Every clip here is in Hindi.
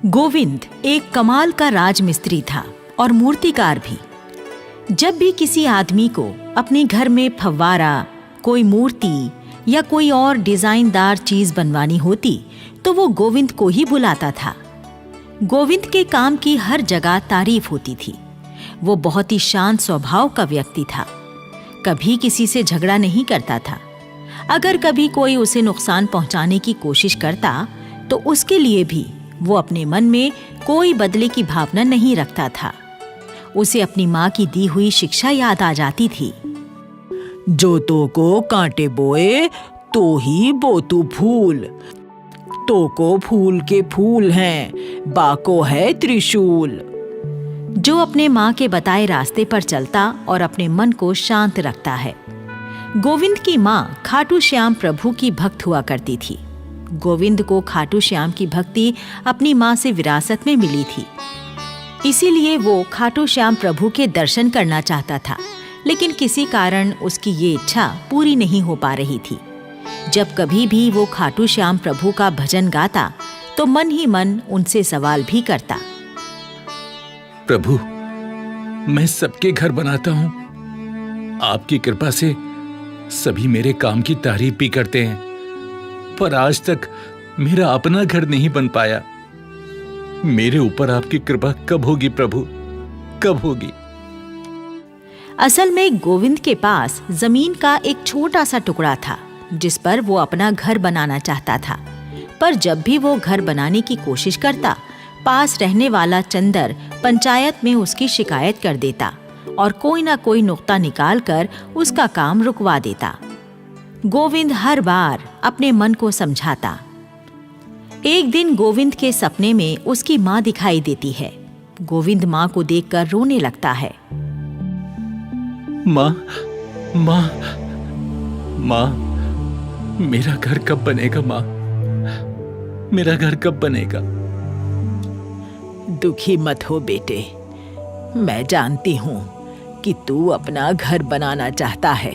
गोविंद एक कमाल का राजमिस्त्री था और मूर्तिकार भी। जब भी किसी आदमी को अपने घर में फव्वारा, कोई मूर्ति या कोई और डिजाइनदार चीज बनवानी होती तो वो गोविंद को ही बुलाता था। गोविंद के काम की हर जगह तारीफ होती थी। वो बहुत ही शांत स्वभाव का व्यक्ति था। कभी किसी से झगड़ा नहीं करता था। अगर कभी कोई उसे नुकसान पहुंचाने की कोशिश करता तो उसके लिए भी वो अपने मन में कोई बदले की भावना नहीं रखता था। उसे अपनी माँ की दी हुई शिक्षा याद आ जाती थी। जोतों को कांटे बोए तो ही बोतू फूल, तो को फूल के फूल हैं, बाको है त्रिशूल। जो अपने माँ के बताए रास्ते पर चलता और अपने मन को शांत रखता है। गोविंद की माँ खाटू श्याम प्रभु की भक्त हुआ करती थी। गोविंद को खाटू श्याम की भक्ति अपनी माँ से विरासत में मिली थी। इसीलिए वो खाटू श्याम प्रभु के दर्शन करना चाहता था, लेकिन किसी कारण उसकी ये इच्छा पूरी नहीं हो पा रही थी। जब कभी भी वो खाटू श्याम प्रभु का भजन गाता तो मन ही मन उनसे सवाल भी करता। प्रभु, मैं सबके घर बनाता हूँ। आपकी कृपा से सभी मेरे काम की तारीफ भी करते हैं, पर आज तक मेरा अपना घर नहीं बन पाया। मेरे ऊपर आपकी कृपा कब होगी प्रभु, कब होगी? असल में गोविंद के पास जमीन का एक छोटा सा टुकड़ा था जिस पर वो अपना घर बनाना चाहता था। पर जब भी वो घर बनाने की कोशिश करता, पास रहने वाला चंदर पंचायत में उसकी शिकायत कर देता और कोई ना कोई नुक्ता निकाल कर उसका काम रुकवा देता। गोविंद हर बार अपने मन को समझाता। एक दिन गोविंद के सपने में उसकी माँ दिखाई देती है। गोविंद माँ को देखकर रोने लगता है। माँ, माँ, माँ, मेरा घर कब बनेगा? माँ, मेरा घर कब बनेगा? दुखी मत हो बेटे, मैं जानती हूँ कि तू अपना घर बनाना चाहता है।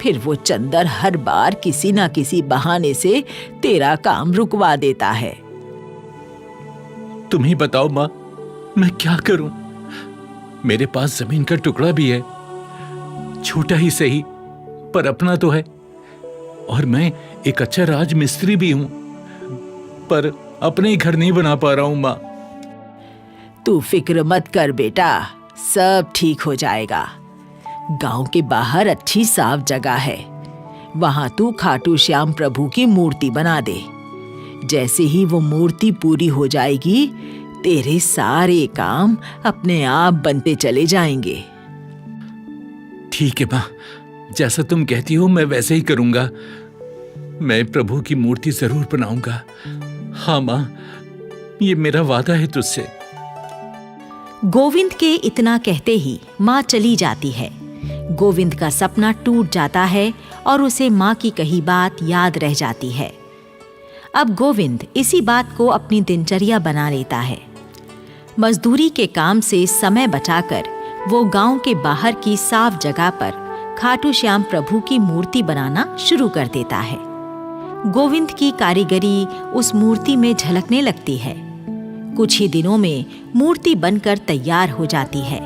फिर वो चंदर हर बार किसी ना किसी बहाने से तेरा काम रुकवा देता है। तुम ही बताओ माँ, मैं क्या करूं? मेरे पास जमीन का टुकड़ा भी है, छोटा ही सही, पर अपना तो है। और मैं एक अच्छा राजमिस्त्री भी हूं, पर अपने ही घर नहीं बना पा रहा हूं माँ। तू फिक्र मत कर बेटा, सब ठीक हो जाएगा। गांव के बाहर अच्छी साफ जगह है, वहां तू खाटू श्याम प्रभु की मूर्ति बना दे। जैसे ही वो मूर्ति पूरी हो जाएगी, तेरे सारे काम अपने आप बनते चले जाएंगे। ठीक है माँ, जैसा तुम कहती हो मैं वैसे ही करूंगा। मैं प्रभु की मूर्ति जरूर बनाऊंगा। हाँ माँ, ये मेरा वादा है तुझसे। गोविंद के इतना कहते ही माँ चली जाती है। गोविंद का सपना टूट जाता है और उसे माँ की कही बात याद रह जाती है। अब गोविंद इसी बात को अपनी दिनचर्या बना लेता है। मजदूरी के काम से समय बचाकर वो गांव के बाहर की साफ जगह पर खाटू श्याम प्रभु की मूर्ति बनाना शुरू कर देता है। गोविंद की कारीगरी उस मूर्ति में झलकने लगती है। कुछ ही दिनों में मूर्ति बनकर तैयार हो जाती है।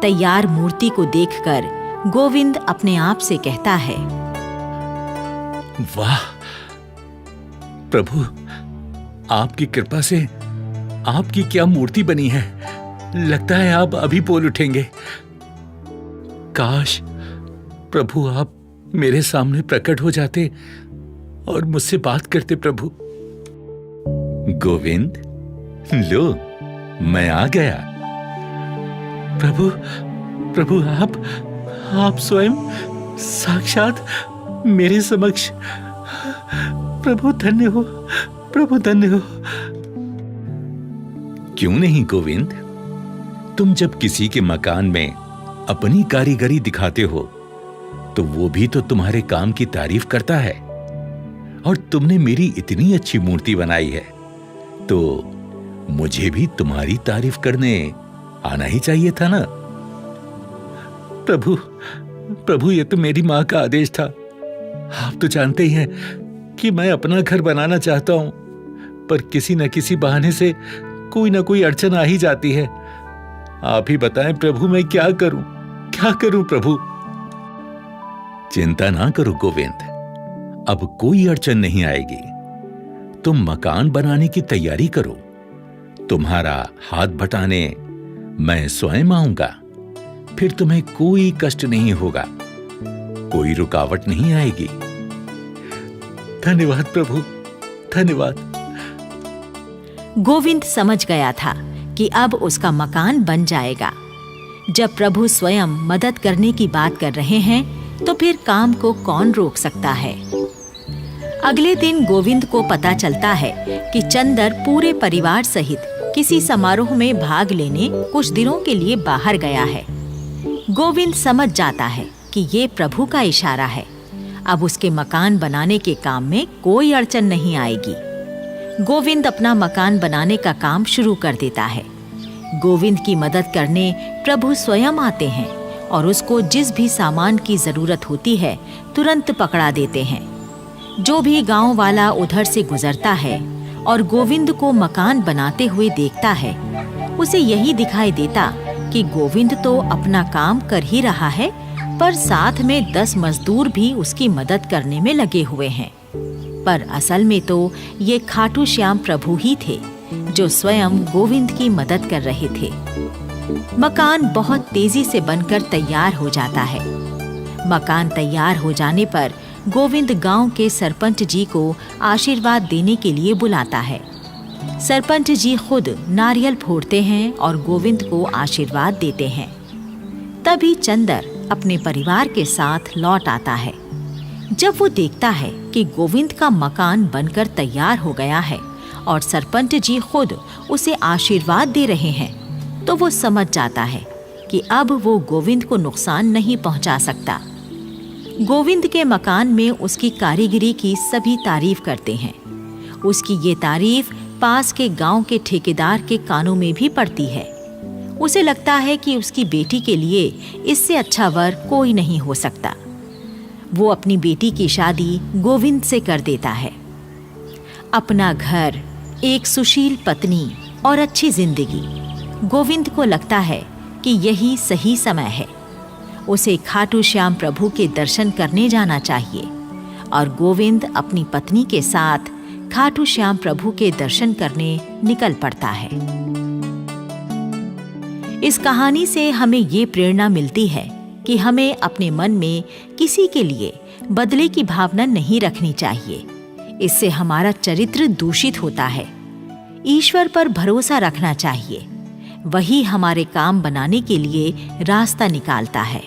तैयार मूर्ति को देखकर गोविंद अपने आप से कहता है, वाह प्रभु, आपकी कृपा से आपकी क्या मूर्ति बनी है। लगता है आप अभी बोल उठेंगे। काश प्रभु आप मेरे सामने प्रकट हो जाते और मुझसे बात करते। प्रभु। गोविंद, लो मैं आ गया। प्रभु, प्रभु आप स्वयं साक्षात मेरे समक्ष। प्रभु धन्य हो, प्रभु धन्य हो। क्यों नहीं गोविंद, तुम जब किसी के मकान में अपनी कारीगरी दिखाते हो तो वो भी तो तुम्हारे काम की तारीफ करता है। और तुमने मेरी इतनी अच्छी मूर्ति बनाई है तो मुझे भी तुम्हारी तारीफ करने आना ही चाहिए था ना। प्रभु, प्रभु ये तो मेरी माँ का आदेश था। आप तो जानते ही हैं कि मैं अपना घर बनाना चाहता हूं, पर किसी न किसी बहाने से कोई ना कोई अड़चन आ ही जाती है। आप ही बताएं प्रभु, मैं क्या करूं प्रभु। चिंता ना करो गोविंद, अब कोई अड़चन नहीं आएगी। तुम मकान बनाने की तैयारी करो, तुम्हारा हाथ बटाने मैं स्वयं आऊंगा। फिर तुम्हें कोई कष्ट नहीं होगा, कोई रुकावट नहीं आएगी। धन्यवाद प्रभु, धन्यवाद। गोविंद समझ गया था कि अब उसका मकान बन जाएगा। जब प्रभु स्वयं मदद करने की बात कर रहे हैं तो फिर काम को कौन रोक सकता है। अगले दिन गोविंद को पता चलता है कि चंदर पूरे परिवार सहित किसी समारोह में भाग लेने कुछ दिनों के लिए बाहर गया है। गोविंद समझ जाता है कि ये प्रभु का इशारा है। अब उसके मकान बनाने के काम में कोई अड़चन नहीं आएगी। गोविंद अपना मकान बनाने का काम शुरू कर देता है। गोविंद की मदद करने प्रभु स्वयं आते हैं और उसको जिस भी सामान की जरूरत होती है तुरंत पकड़ा देते हैं। जो भी गांव वाला उधर से गुजरता है और गोविंद को मकान बनाते हुए देखता है, उसे यही दिखाई देता कि गोविंद तो अपना काम कर ही रहा है, पर साथ में 10 मजदूर भी उसकी मदद करने में लगे हुए हैं। पर असल में तो ये खाटू श्याम प्रभु ही थे जो स्वयं गोविंद की मदद कर रहे थे। मकान बहुत तेजी से बनकर तैयार हो जाता है। मकान तैयार हो जाने पर गोविंद गांव के सरपंच जी को आशीर्वाद देने के लिए बुलाता है। सरपंच जी खुद नारियल फोड़ते हैं और गोविंद को आशीर्वाद देते हैं। तभी चंदर अपने परिवार के साथ लौट आता है। जब वो देखता है कि गोविंद का मकान बनकर तैयार हो गया है और सरपंच जी खुद उसे आशीर्वाद दे रहे हैं, तो वो समझ जाता है कि अब वो गोविंद को नुकसान नहीं पहुंचा सकता। गोविंद के मकान में उसकी कारीगरी की सभी तारीफ करते हैं। उसकी ये तारीफ पास के गांव के ठेकेदार के कानों में भी पड़ती है। उसे लगता है कि उसकी बेटी के लिए इससे अच्छा वर कोई नहीं हो सकता। वो अपनी बेटी की शादी गोविंद से कर देता है। अपना घर, एक सुशील पत्नी और अच्छी जिंदगी, गोविंद को लगता है कि यही सही समय है। उसे खाटू श्याम प्रभु के दर्शन करने जाना चाहिए और गोविंद अपनी पत्नी के साथ खाटू श्याम प्रभु के दर्शन करने निकल पड़ता है। इस कहानी से हमें ये प्रेरणा मिलती है कि हमें अपने मन में किसी के लिए बदले की भावना नहीं रखनी चाहिए। इससे हमारा चरित्र दूषित होता है। ईश्वर पर भरोसा रखना चाहिए, वही हमारे काम बनाने के लिए रास्ता निकालता है।